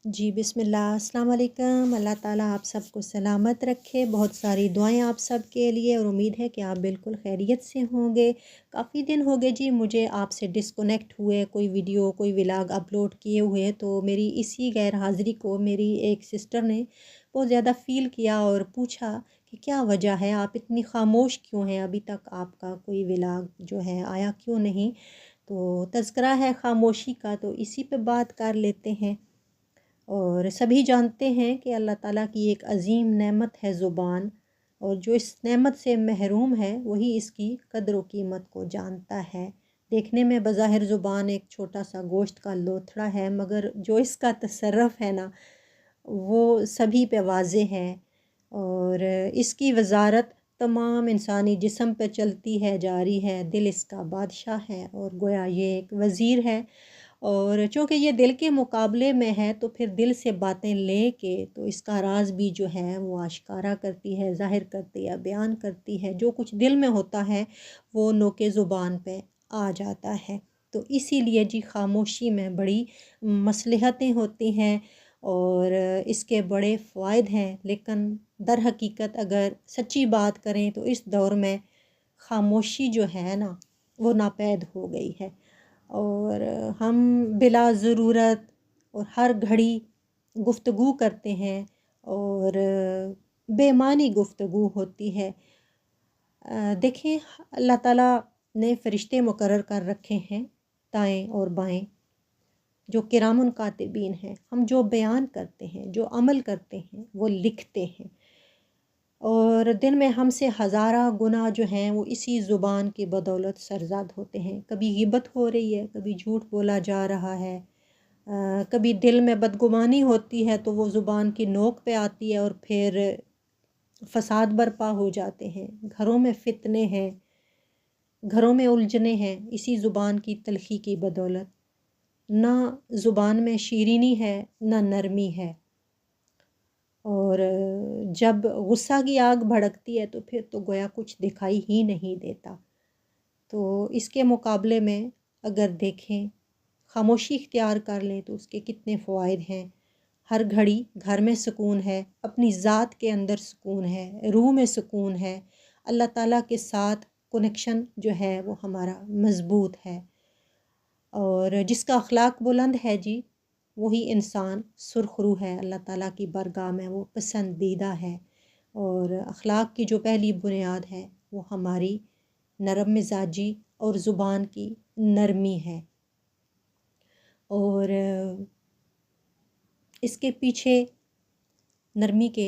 जी बिस्मिल्लाह, अस्सलाम वालेकुम। अल्लाह ताला आप सबको सलामत रखे। बहुत सारी दुआएं आप सब के लिए और उम्मीद है कि आप बिल्कुल खैरियत से होंगे। काफ़ी दिन हो गए जी मुझे आपसे डिस्कनेक्ट हुए, कोई वीडियो कोई व्लॉग अपलोड किए हुए। तो मेरी इसी गैर हाज़िरी को मेरी एक सिस्टर ने बहुत ज़्यादा फ़ील किया और पूछा कि क्या वजह है, आप इतनी ख़ामोश क्यों हैं, अभी तक आपका कोई व्लॉग जो है आया क्यों नहीं। तो तज़किरा है ख़ामोशी का, तो इसी पे बात कर लेते हैं। और सभी जानते हैं कि अल्लाह ताला की एक अज़ीम नेमत है ज़ुबान, और जो इस नेमत से महरूम है वही इसकी कदर व कीमत को जानता है। देखने में बज़ाहिर ज़ुबान एक छोटा सा गोश्त का लोथड़ा है, मगर जो इसका तसर्रफ़ है ना वो सभी पे वाज़ेह है। और इसकी वज़ारत तमाम इंसानी जिस्म पे चलती है, जारी है। दिल इसका बादशाह है और गोया ये एक वज़ीर है। और चूँकि ये दिल के मुकाबले में है तो फिर दिल से बातें लेके तो इसका राज भी जो है वो आश्कारा करती है, ज़ाहिर करती है, बयान करती है। जो कुछ दिल में होता है वो नोके ज़ुबान पे आ जाता है। तो इसीलिए जी ख़ामोशी में बड़ी मसलहतें होती हैं और इसके बड़े फ़वाइद हैं। लेकिन दर हकीकत अगर सच्ची बात करें तो इस दौर में ख़ामोशी जो है ना वो नापैद हो गई है। और हम बिला ज़रूरत और हर घड़ी गुफ्तगू करते हैं और बेमानी गुफ्तगू होती है। देखें, अल्लाह ताला ने फ़रिश्ते मुकर्रर कर रखे हैं दाएं और बाएं, जो किरामुन कातिबीन हैं। हम जो बयान करते हैं, जो अमल करते हैं वो लिखते हैं। और दिन में हमसे हज़ारा गुनाह जो हैं वो इसी ज़ुबान की बदौलत सरज़द होते हैं। कभी ग़ीबत हो रही है, कभी झूठ बोला जा रहा है, कभी दिल में बदगुमानी होती है तो वो ज़ुबान की नोक पे आती है और फिर फ़साद बर्पा हो जाते हैं। घरों में फ़ितने हैं, घरों में उलझने हैं इसी ज़ुबान की तलख़ी की बदौलत। ना ज़ुबान में शीरीनी है, ना नरमी है। और जब गुस्सा की आग भड़कती है तो फिर तो गोया कुछ दिखाई ही नहीं देता। तो इसके मुकाबले में अगर देखें, ख़ामोशी इख्तियार कर लें तो उसके कितने फ़वाइद हैं। हर घड़ी घर में सुकून है, अपनी ज़ात के अंदर सुकून है, रूह में सुकून है। अल्लाह ताला के साथ कनेक्शन जो है वो हमारा मज़बूत है। और जिसका अखलाक बुलंद है जी वही इंसान सुरखरू है, अल्लाह ताला की बारगाह में वो पसंदीदा है। और अखलाक की जो पहली बुनियाद है वो हमारी नरम मिजाजी और ज़ुबान की नरमी है। और इसके पीछे नरमी के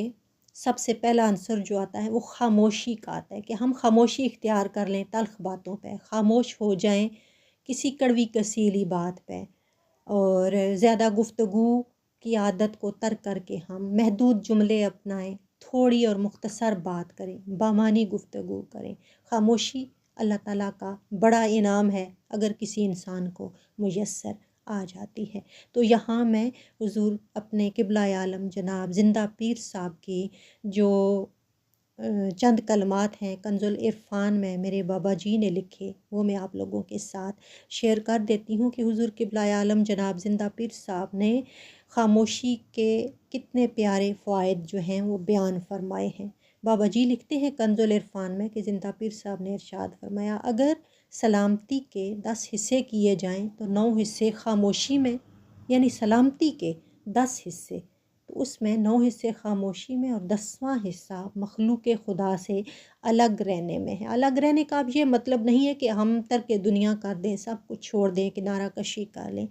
सबसे पहला आंसर जो आता है वो ख़ामोशी का आता है कि हम खामोशी इख्तियार कर लें तल्ख़ बातों पे, ख़ामोश हो जाएं किसी कड़वी कसीली बात पे। और ज़्यादा गुफ्तगू की आदत को तर्क करके हम महदूद जुमले अपनाएं, थोड़ी और मुख्तसर बात करें, बामानी गुफ्तगू करें। ख़ामोशी अल्लाह ताला का बड़ा इनाम है अगर किसी इंसान को मुयस्सर आ जाती है। तो यहाँ मैं हुज़ूर अपने क़िबला आलम जनाब ज़िंदा पीर साहब की जो चंद कलमात हैं कंजुल इरफ़ान में मेरे बाबा जी ने लिखे वो मैं आप लोगों के साथ शेयर कर देती हूँ कि हुज़ूर क़िबला आलम जनाब ज़िंदा पीर साहब ने ख़ामोशी के कितने प्यारे फ़वाइद जो हैं वो बयान फरमाए हैं। बाबा जी लिखते हैं कंजुल इरफ़ान में कि ज़िंदा पीर साहब ने इरशाद फरमाया, अगर सलामती के 10 हिस्से किए जाएं तो 9 हिस्से ख़ामोशी में, यानी सलामती के 10 हिस्से तो उसमें 9 हिस्से ख़ामोशी में और 10वां हिस्सा मखलूक़ खुदा से अलग रहने में है। अलग रहने का अब ये मतलब नहीं है कि हम तर्क दुनिया कर दें, सब कुछ छोड़ दें, किनारा कशी कर लें।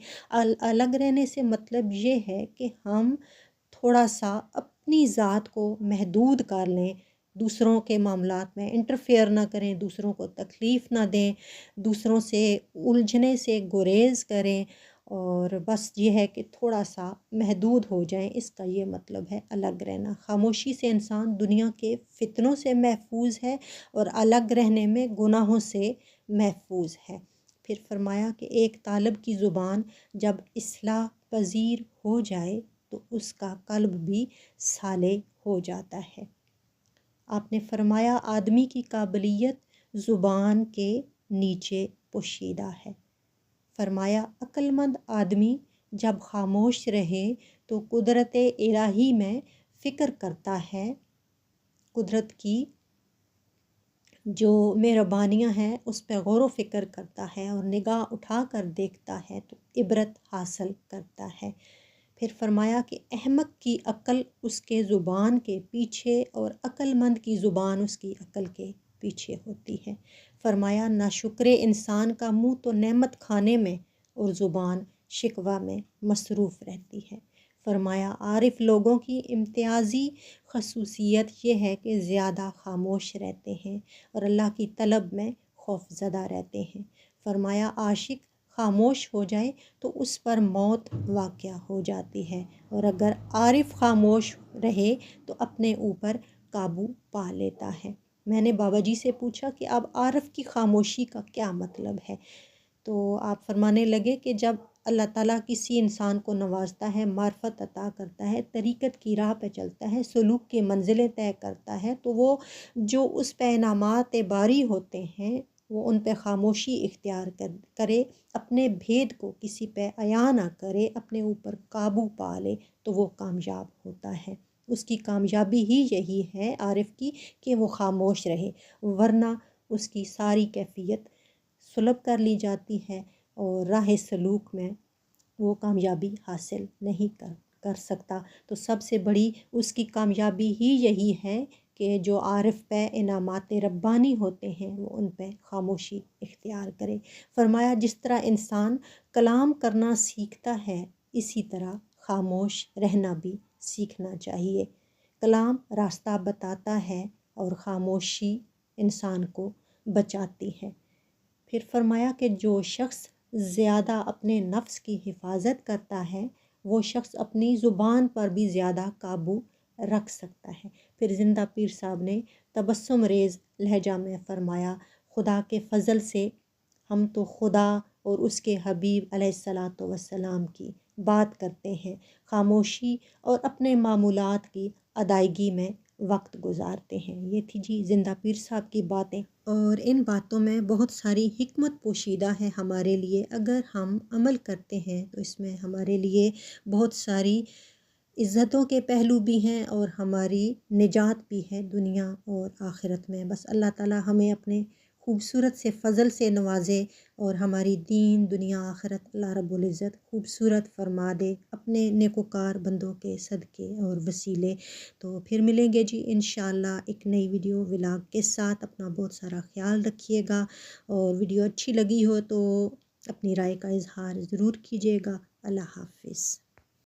अलग रहने से मतलब ये है कि हम थोड़ा सा अपनी ज़ात को महदूद कर लें, दूसरों के मामलात में इंटरफेयर ना करें, दूसरों को तकलीफ़ ना दें, दूसरों से उलझने से गुरेज़ करें और बस ये है कि थोड़ा सा महदूद हो जाएं। इसका ये मतलब है अलग रहना। ख़ामोशी से इंसान दुनिया के फ़ितनों से महफूज है और अलग रहने में गुनाहों से महफूज है। फिर फरमाया कि एक तालब की ज़ुबान जब इस्लाह पज़ीर हो जाए तो उसका कल्ब भी साले हो जाता है। आपने फरमाया आदमी की काबिलियत ज़ुबान के नीचे पोशीदा है। फरमाया अक्लमंद आदमी جب خاموش رہے تو قدرت الہی میں فکر کرتا ہے، قدرت کی جو مہربانیاں ہیں اس پہ غور و فکر کرتا ہے اور نگاہ اٹھا کر دیکھتا ہے تو عبرت حاصل کرتا ہے۔ پھر فرمایا کہ احمق کی عقل اس کے زبان کے پیچھے اور عقل مند کی زبان اس کی عقل کے پیچھے ہوتی ہے۔ فرمایا ناشکر انسان کا منہ تو نعمت کھانے میں اور زبان شکوہ میں مصروف رہتی ہے۔ فرمایا عارف لوگوں کی امتیازی خصوصیت یہ ہے کہ زیادہ خاموش رہتے ہیں اور اللہ کی طلب میں خوف زدہ رہتے ہیں۔ فرمایا عاشق خاموش ہو جائے تو اس پر موت واقع ہو جاتی ہے، اور اگر عارف خاموش رہے تو اپنے اوپر قابو پا لیتا ہے۔ میں نے بابا جی سے پوچھا کہ اب عارف کی خاموشی کا کیا مطلب ہے؟ تو آپ فرمانے لگے کہ جب اللہ تعالیٰ کسی انسان کو نوازتا ہے، معرفت عطا کرتا ہے، طریقت کی راہ پہ چلتا ہے، سلوک کی منزلیں طے کرتا ہے، تو وہ جو اس پہ انعامات باری ہوتے ہیں وہ ان پہ خاموشی اختیار کرے، اپنے بھید کو کسی پہ عیاں نہ کرے، اپنے اوپر قابو پا لے تو وہ کامیاب ہوتا ہے۔ اس کی کامیابی ہی یہی ہے عارف کی کہ وہ خاموش رہے، ورنہ اس کی ساری کیفیت سلب کر لی جاتی ہے اور راہ سلوک میں وہ کامیابی حاصل نہیں کر سکتا۔ تو سب سے بڑی اس کی کامیابی ہی یہی ہے کہ جو عارف پہ انعامات ربانی ہوتے ہیں وہ ان پہ خاموشی اختیار کرے۔ فرمایا جس طرح انسان کلام کرنا سیکھتا ہے اسی طرح خاموش رہنا بھی سیکھنا چاہیے۔ کلام راستہ بتاتا ہے اور خاموشی انسان کو بچاتی ہے۔ پھر فرمایا کہ جو شخص زیادہ اپنے نفس کی حفاظت کرتا ہے وہ شخص اپنی زبان پر بھی زیادہ قابو رکھ سکتا ہے۔ پھر زندہ پیر صاحب نے تبسم ریز لہجہ میں فرمایا خدا کے فضل سے ہم تو خدا اور اس کے حبیب علیہ الصلاۃ والسلام کی بات کرتے ہیں، خاموشی اور اپنے معمولات کی ادائیگی میں وقت گزارتے ہیں۔ یہ تھی جی زندہ پیر صاحب کی باتیں، اور ان باتوں میں بہت ساری حکمت پوشیدہ ہے ہمارے لیے۔ اگر ہم عمل کرتے ہیں تو اس میں ہمارے لیے بہت ساری عزتوں کے پہلو بھی ہیں اور ہماری نجات بھی ہے دنیا اور آخرت میں۔ بس اللہ تعالیٰ ہمیں اپنے خوبصورت سے فضل سے نوازے اور ہماری دین دنیا آخرت اللہ رب العزت خوبصورت فرما دے اپنے نیکوکار بندوں کے صدقے اور وسیلے۔ تو پھر ملیں گے جی انشاءاللہ ایک نئی ویڈیو ولاگ کے ساتھ۔ اپنا بہت سارا خیال رکھیے گا، اور ویڈیو اچھی لگی ہو تو اپنی رائے کا اظہار ضرور کیجیے گا۔ اللہ حافظ۔